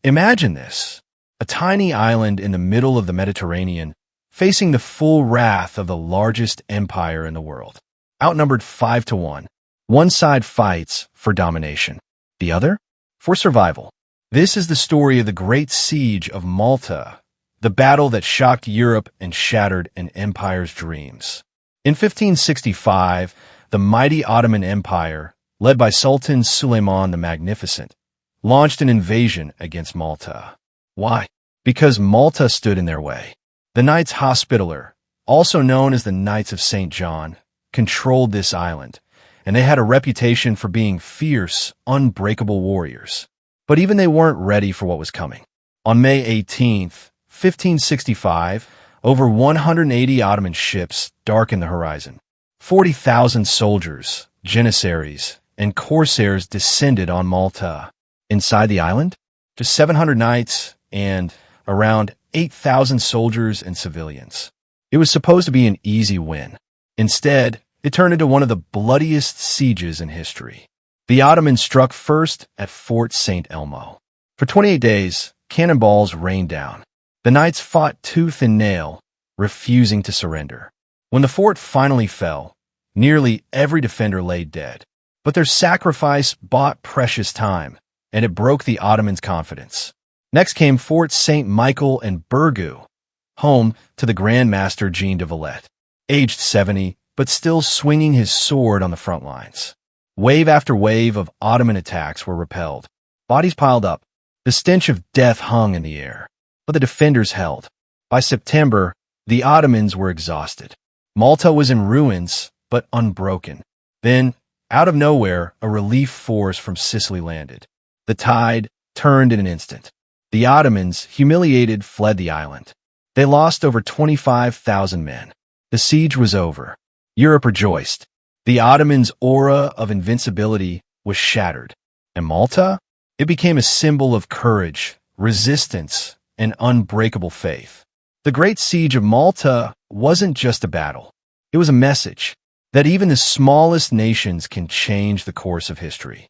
Imagine this, a tiny island in the middle of the Mediterranean, facing the full wrath of the largest empire in the world. Outnumbered 5-1, one side fights for domination, the other for survival. This is the story of the Great Siege of Malta, the battle that shocked Europe and shattered an empire's dreams. In 1565, the mighty Ottoman Empire, led by Sultan Suleiman the Magnificent, launched an invasion against Malta. Why? Because Malta stood in their way. The Knights Hospitaller, also known as the Knights of St. John, controlled this island, and they had a reputation for being fierce, unbreakable warriors. But even they weren't ready for what was coming. On May 18th, 1565, over 180 Ottoman ships darkened the horizon. 40,000 soldiers, janissaries, and corsairs descended on Malta. Inside the island, just 700 knights and around 8,000 soldiers and civilians. It was supposed to be an easy win. Instead, it turned into one of the bloodiest sieges in history. The Ottomans struck first at Fort St. Elmo. For 28 days, cannonballs rained down. The knights fought tooth and nail, refusing to surrender. When the fort finally fell, nearly every defender lay dead. But their sacrifice bought precious time, and it broke the Ottomans' confidence. Next came Fort St. Michael and Burgu, home to the Grand Master Jean de Valette, aged 70, but still swinging his sword on the front lines. Wave after wave of Ottoman attacks were repelled. Bodies piled up. The stench of death hung in the air. But the defenders held. By September, the Ottomans were exhausted. Malta was in ruins, but unbroken. Then, out of nowhere, a relief force from Sicily landed. The tide turned in an instant. The Ottomans, humiliated, fled the island. They lost over 25,000 men. The siege was over. Europe rejoiced. The Ottomans' aura of invincibility was shattered. And Malta? It became a symbol of courage, resistance, and unbreakable faith. The Great Siege of Malta wasn't just a battle. It was a message that even the smallest nations can change the course of history.